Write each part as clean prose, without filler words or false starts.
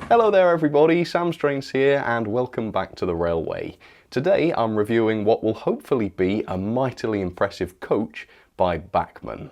Hello there everybody, Sam Strange here and welcome back to the Railway. Today I'm reviewing what will hopefully be a mightily impressive coach by Bachmann.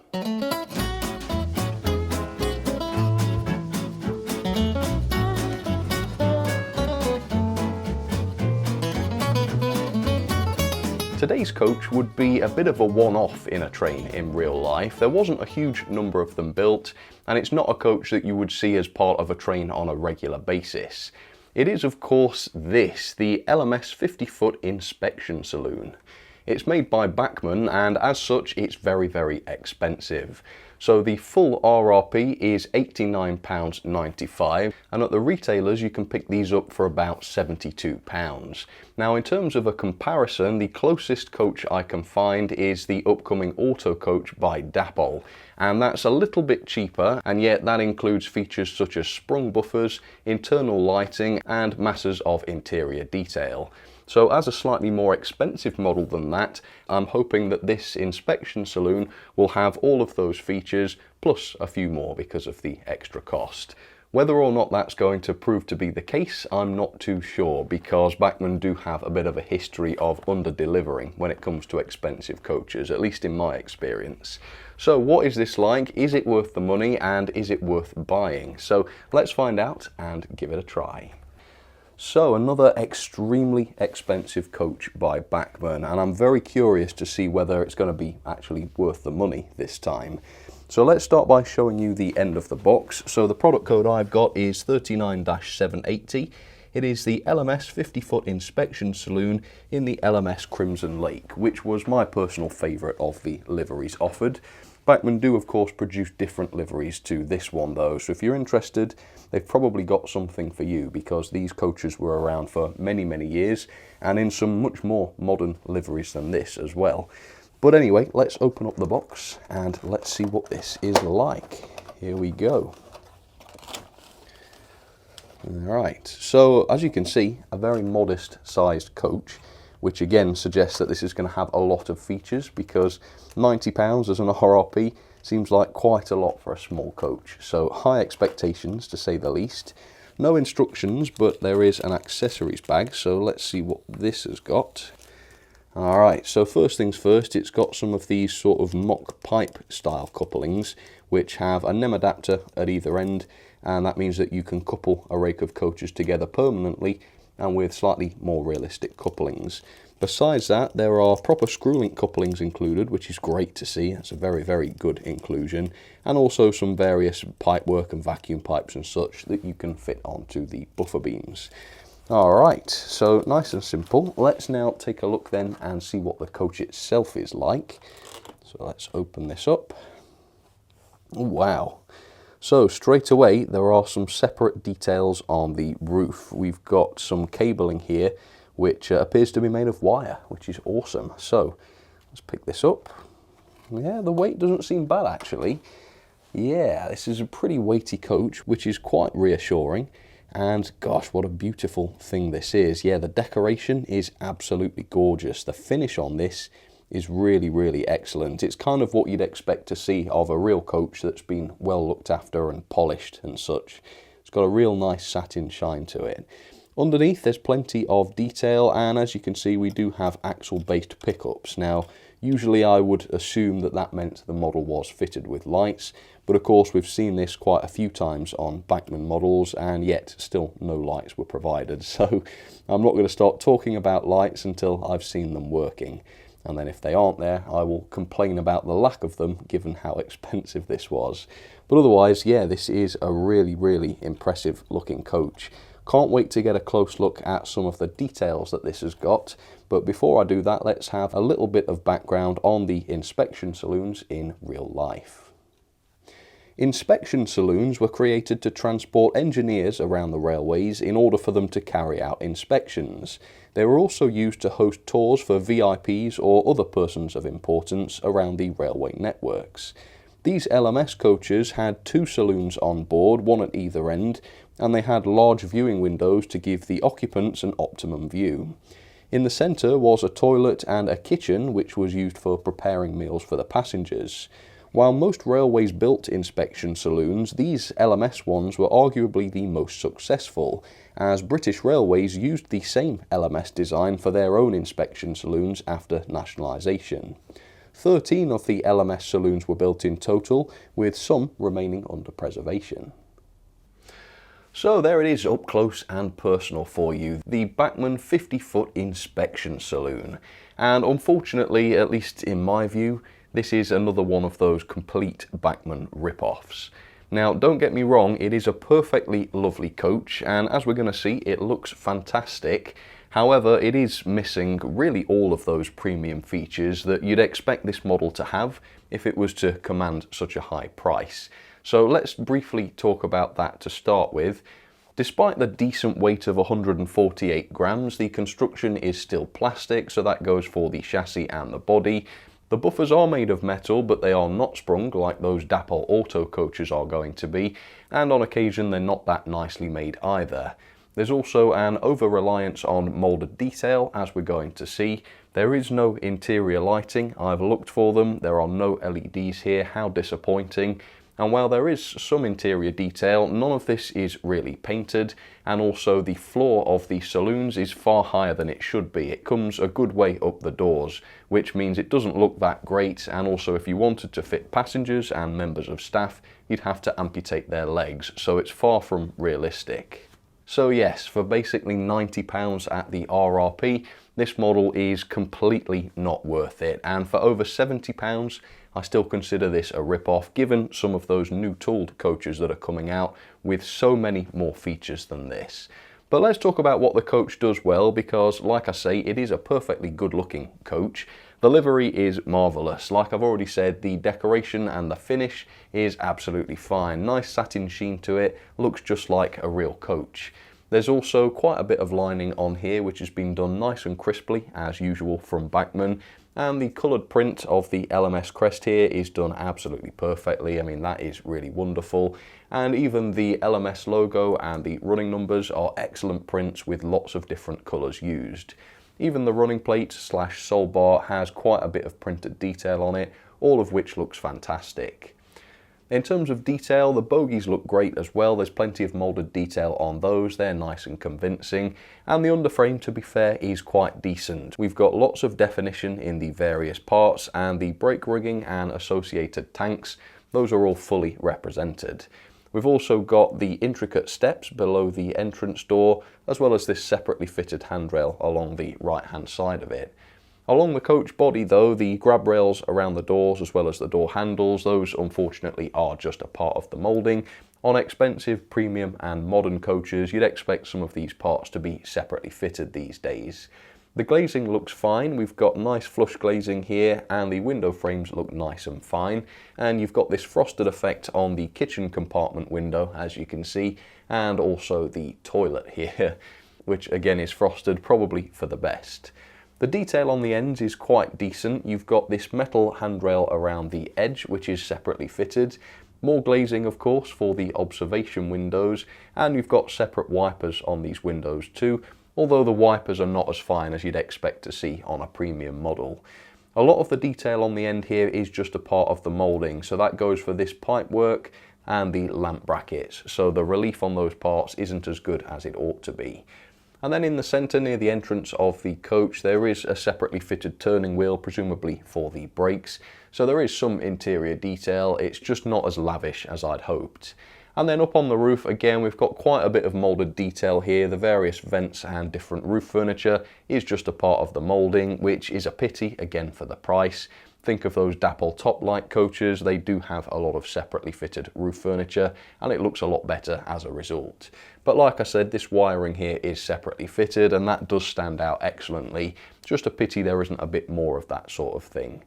Today's coach would be a bit of a one-off in a train in real life. There wasn't a huge number of them built, and it's not a coach that you would see as part of a train on a regular basis. It is, of course, this, the LMS 50-foot inspection saloon. It's made by Bachmann, and as such, it's very, very expensive. So the full RRP is £89.95, and at the retailers you can pick these up for about £72. Now in terms of a comparison, the closest coach I can find is the upcoming Auto Coach by Dapol, and that's a little bit cheaper, and yet that includes features such as sprung buffers, internal lighting and masses of interior detail. So as a slightly more expensive model than that, I'm hoping that this inspection saloon will have all of those features plus a few more because of the extra cost. Whether or not that's going to prove to be the case, I'm not too sure, because Bachmann do have a bit of a history of under-delivering when it comes to expensive coaches, at least in my experience. So what is this like? Is it worth the money, and is it worth buying? So let's find out and give it a try. So another extremely expensive coach by Bachmann, and I'm very curious to see whether it's going to be actually worth the money this time. So let's start by showing you the end of the box. So the product code I've got is 39-780. It is the LMS 50-foot inspection saloon in the LMS Crimson Lake, which was my personal favourite of the liveries offered. Bachmann do of course produce different liveries to this one though, so if you're interested, they've probably got something for you, because these coaches were around for many, many years and in some much more modern liveries than this as well. But anyway, let's open up the box and let's see what this is like. Here we go. Alright, so as you can see, a very modest sized coach, which again suggests that this is going to have a lot of features, because £90 as an RRP seems like quite a lot for a small coach. So high expectations to say the least. No instructions, but there is an accessories bag, so let's see what this has got. Alright, so first things first, it's got some of these sort of mock pipe style couplings, which have a NEM adapter at either end, and that means that you can couple a rake of coaches together permanently and with slightly more realistic couplings. Besides that, there are proper screw-link couplings included, which is great to see. That's a very, very good inclusion, and also some various pipework and vacuum pipes and such that you can fit onto the buffer beams. Alright, so nice and simple. Let's now take a look then and see what the coach itself is like. So let's open this up. Oh, wow. So straight away there are some separate details on the roof. We've got some cabling here which appears to be made of wire, which is awesome. So let's pick this up. Yeah, the weight doesn't seem bad actually. Yeah, this is a pretty weighty coach, which is quite reassuring. And gosh, what a beautiful thing this is. Yeah, the decoration is absolutely gorgeous. The finish on this is really, really excellent. It's kind of what you'd expect to see of a real coach that's been well looked after and polished and such. It's got a real nice satin shine to it. Underneath there's plenty of detail, and as you can see we do have axle based pickups. Now usually I would assume that that meant the model was fitted with lights, but of course we've seen this quite a few times on Bachmann models, and yet still no lights were provided. So I'm not going to start talking about lights until I've seen them working. And then if they aren't there, I will complain about the lack of them, given how expensive this was. But otherwise, yeah, this is a really, really impressive looking coach. Can't wait to get a close look at some of the details that this has got. But before I do that, let's have a little bit of background on the inspection saloons in real life. Inspection saloons were created to transport engineers around the railways in order for them to carry out inspections. They were also used to host tours for VIPs or other persons of importance around the railway networks. These LMS coaches had two saloons on board, one at either end, and they had large viewing windows to give the occupants an optimum view. In the centre was a toilet and a kitchen which was used for preparing meals for the passengers. While most railways built inspection saloons, these LMS ones were arguably the most successful, as British Railways used the same LMS design for their own inspection saloons after nationalisation. 13 of the LMS saloons were built in total, with some remaining under preservation. So there it is, up close and personal for you, the Bachmann 50-foot inspection saloon. And unfortunately, at least in my view, this is another one of those complete Bachmann rip-offs. Now, don't get me wrong, it is a perfectly lovely coach, and as we're going to see, it looks fantastic. However, it is missing really all of those premium features that you'd expect this model to have if it was to command such a high price. So let's briefly talk about that to start with. Despite the decent weight of 148 grams, the construction is still plastic, so that goes for the chassis and the body. The buffers are made of metal, but they are not sprung like those Dapol Auto coaches are going to be, and on occasion they're not that nicely made either. There's also an over-reliance on moulded detail, as we're going to see. There is no interior lighting. I've looked for them. There are no LEDs here. How disappointing. And while there is some interior detail, none of this is really painted, and also the floor of the saloons is far higher than it should be. It comes a good way up the doors, which means it doesn't look that great, and also if you wanted to fit passengers and members of staff, you'd have to amputate their legs, so it's far from realistic. So yes, for basically £90 at the RRP, this model is completely not worth it, and for over £70, I still consider this a rip-off, given some of those new tooled coaches that are coming out with so many more features than this. But let's talk about what the coach does well, because like I say, it is a perfectly good-looking coach. The livery is marvellous. Like I've already said, the decoration and the finish is absolutely fine. Nice satin sheen to it, looks just like a real coach. There's also quite a bit of lining on here, which has been done nice and crisply, as usual from Bachmann. And the coloured print of the LMS crest here is done absolutely perfectly. I mean, that is really wonderful. And even the LMS logo and the running numbers are excellent prints with lots of different colours used. Even the running plate / sole bar has quite a bit of printed detail on it, all of which looks fantastic. In terms of detail, the bogies look great as well. There's plenty of moulded detail on those. They're nice and convincing. And the underframe, to be fair, is quite decent. We've got lots of definition in the various parts, and the brake rigging and associated tanks, those are all fully represented. We've also got the intricate steps below the entrance door, as well as this separately fitted handrail along the right-hand side of it. Along the coach body though, the grab rails around the doors as well as the door handles, those unfortunately are just a part of the moulding. On expensive, premium and modern coaches, you'd expect some of these parts to be separately fitted these days. The glazing looks fine. We've got nice flush glazing here, and the window frames look nice and fine. And you've got this frosted effect on the kitchen compartment window, as you can see, and also the toilet here, which again is frosted, probably for the best. The detail on the ends is quite decent. You've got this metal handrail around the edge, which is separately fitted. More glazing, of course, for the observation windows, and you've got separate wipers on these windows too, although the wipers are not as fine as you'd expect to see on a premium model. A lot of the detail on the end here is just a part of the moulding, so that goes for this pipework and the lamp brackets, so the relief on those parts isn't as good as it ought to be. And then in the centre, near the entrance of the coach, there is a separately fitted turning wheel, presumably for the brakes. So there is some interior detail, it's just not as lavish as I'd hoped. And then up on the roof, again, we've got quite a bit of moulded detail here. The various vents and different roof furniture is just a part of the moulding, which is a pity, again, for the price. Think of those Dapol top light coaches, they do have a lot of separately fitted roof furniture, and it looks a lot better as a result. But like I said, this wiring here is separately fitted, and that does stand out excellently. Just a pity there isn't a bit more of that sort of thing.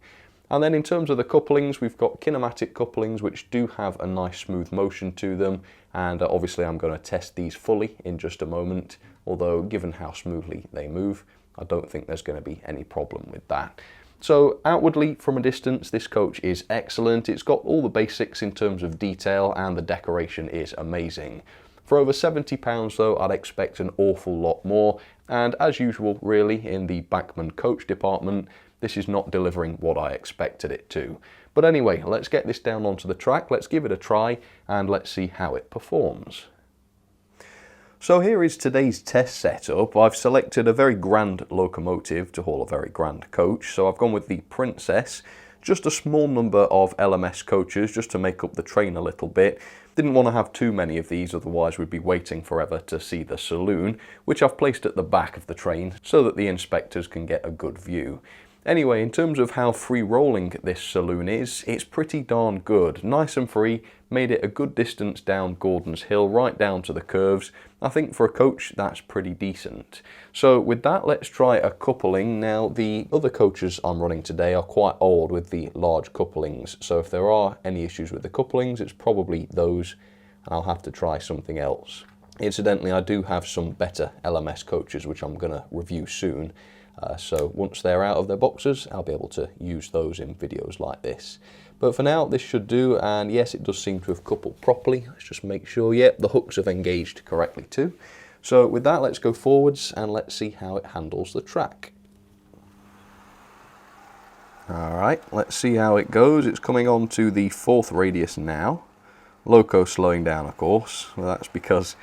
And then in terms of the couplings, we've got kinematic couplings which do have a nice smooth motion to them, and obviously I'm going to test these fully in just a moment, although given how smoothly they move, I don't think there's going to be any problem with that. So outwardly, from a distance, this coach is excellent. It's got all the basics in terms of detail, and the decoration is amazing. For over £70 though, I'd expect an awful lot more, and as usual really in the Bachmann coach department, this is not delivering what I expected it to. But anyway, let's get this down onto the track, let's give it a try, and let's see how it performs. So here is today's test setup. I've selected a very grand locomotive to haul a very grand coach. So I've gone with the Princess, just a small number of LMS coaches just to make up the train a little bit. Didn't want to have too many of these, otherwise we'd be waiting forever to see the Saloon, which I've placed at the back of the train so that the inspectors can get a good view. Anyway, in terms of how free-rolling this Saloon is, it's pretty darn good. Nice and free, made it a good distance down Gordon's Hill, right down to the curves. I think for a coach, that's pretty decent. So with that, let's try a coupling. Now, the other coaches I'm running today are quite old with the large couplings. So if there are any issues with the couplings, it's probably those, and I'll have to try something else. Incidentally, I do have some better LMS coaches, which I'm going to review soon. So once they're out of their boxes, I'll be able to use those in videos like this. But for now, this should do, and yes, it does seem to have coupled properly. Let's just make sure, yep, the hooks have engaged correctly too. So with that, let's go forwards and let's see how it handles the track. Alright, let's see how it goes. It's coming on to the 4th radius now. Loco slowing down, of course. Well, that's because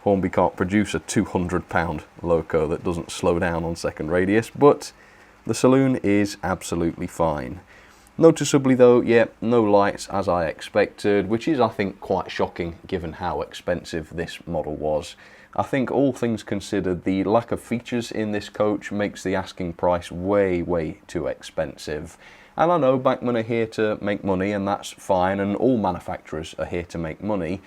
Hornby can't produce a 200-pound loco that doesn't slow down on 2nd radius, but the Saloon is absolutely fine. Noticeably though, no lights as I expected, which is I think quite shocking given how expensive this model was. I think all things considered, the lack of features in this coach makes the asking price way too expensive. And I know Bachmann are here to make money, and that's fine, and all manufacturers are here to make money.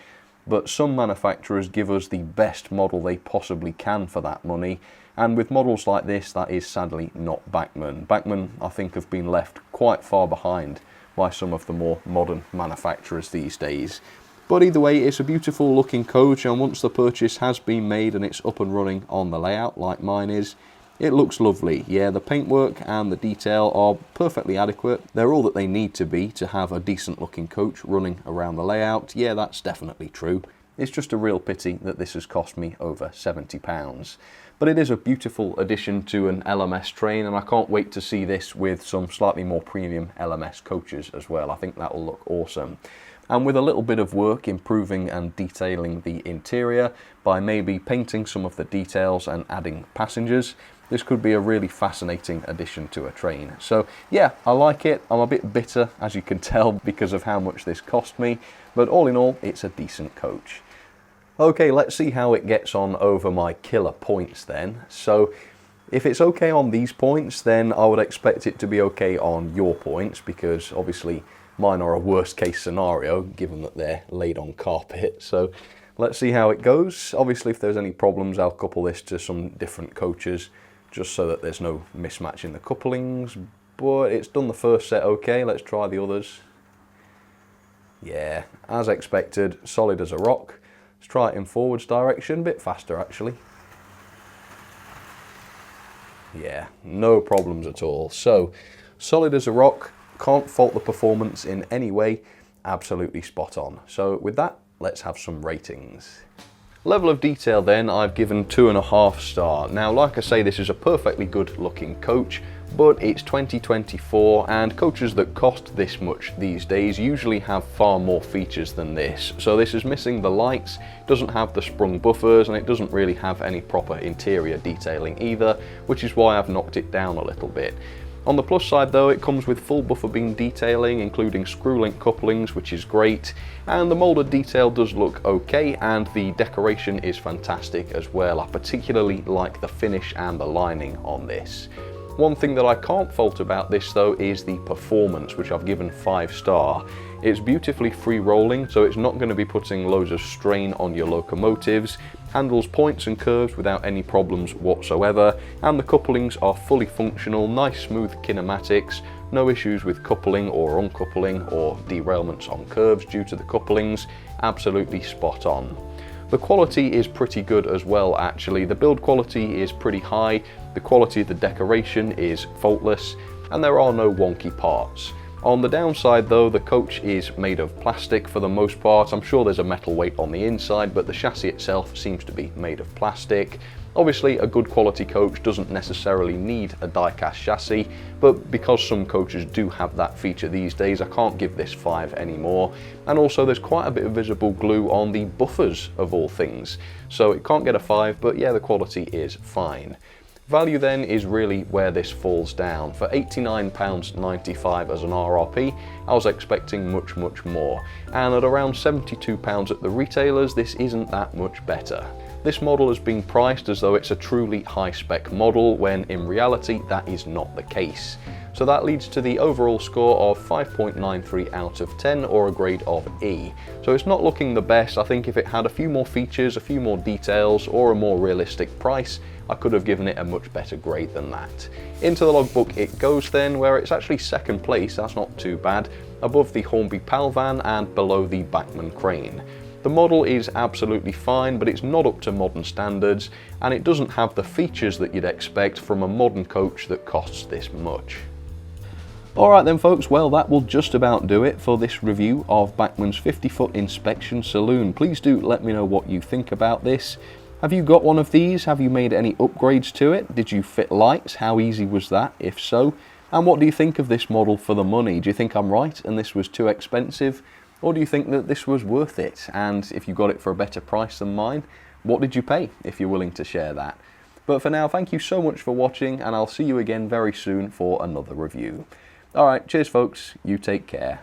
But some manufacturers give us the best model they possibly can for that money, and with models like this, that is sadly not Bachmann. Bachmann, I think, have been left quite far behind by some of the more modern manufacturers these days. But either way, it's a beautiful looking coach, and once the purchase has been made and it's up and running on the layout like mine is, it looks lovely. Yeah, the paintwork and the detail are perfectly adequate. They're all that they need to be to have a decent looking coach running around the layout. Yeah, that's definitely true. It's just a real pity that this has cost me over £70. But it is a beautiful addition to an LMS train, and I can't wait to see this with some slightly more premium LMS coaches as well. I think that will look awesome. And with a little bit of work improving and detailing the interior by maybe painting some of the details and adding passengers, this could be a really fascinating addition to a train. So yeah, I like it. I'm a bit bitter, as you can tell, because of how much this cost me, but all in all, it's a decent coach. Okay, let's see how it gets on over my killer points then. So if it's okay on these points, then I would expect it to be okay on your points, because obviously mine are a worst case scenario, given that they're laid on carpet. So let's see how it goes. Obviously, if there's any problems, I'll couple this to some different coaches, just so that there's no mismatch in the couplings. But it's done the first set okay. Let's try the others. Yeah, as expected, solid as a rock. Let's try it in forwards direction, a bit faster actually. Yeah, no problems at all. So, solid as a rock, can't fault the performance in any way, absolutely spot on. So with that, let's have some ratings. Level of detail then, I've given 2.5 stars. Now, like I say, this is a perfectly good looking coach, but it's 2024 and coaches that cost this much these days usually have far more features than this. So this is missing the lights, doesn't have the sprung buffers, and it doesn't really have any proper interior detailing either, which is why I've knocked it down a little bit. On the plus side though, it comes with full buffer beam detailing, including screw link couplings, which is great, and the moulded detail does look okay, and the decoration is fantastic as well. I particularly like the finish and the lining on this. One thing that I can't fault about this though is the performance, which I've given 5 star. It's beautifully free rolling, so it's not going to be putting loads of strain on your locomotives, handles points and curves without any problems whatsoever, and the couplings are fully functional, nice smooth kinematics, no issues with coupling or uncoupling or derailments on curves due to the couplings, absolutely spot on. The quality is pretty good as well actually. The build quality is pretty high, the quality of the decoration is faultless, and there are no wonky parts. On the downside though, the coach is made of plastic for the most part. I'm sure there's a metal weight on the inside, but the chassis itself seems to be made of plastic. Obviously, a good quality coach doesn't necessarily need a die-cast chassis, but because some coaches do have that feature these days, I can't give this 5 anymore. And also there's quite a bit of visible glue on the buffers of all things, so it can't get a 5, but yeah, the quality is fine. Value then is really where this falls down. For £89.95 as an RRP, I was expecting much more, and at around £72 at the retailers, this isn't that much better. This model has been priced as though it's a truly high-spec model, when in reality that is not the case. So that leads to the overall score of 5.93 out of 10, or a grade of E. So it's not looking the best. I think if it had a few more features, a few more details, or a more realistic price, I could have given it a much better grade than that. Into the logbook it goes then, where it's actually second place, that's not too bad, above the Hornby Palvan and below the Bachmann crane. The model is absolutely fine, but it's not up to modern standards, and it doesn't have the features that you'd expect from a modern coach that costs this much. Alright then folks, well that will just about do it for this review of Bachmann's 50-foot inspection saloon. Please do let me know what you think about this. Have you got one of these? Have you made any upgrades to it? Did you fit lights? How easy was that, if so? And what do you think of this model for the money? Do you think I'm right and this was too expensive? Or do you think that this was worth it? And if you got it for a better price than mine, what did you pay, if you're willing to share that? But for now, thank you so much for watching, and I'll see you again very soon for another review. Alright, cheers folks, you take care.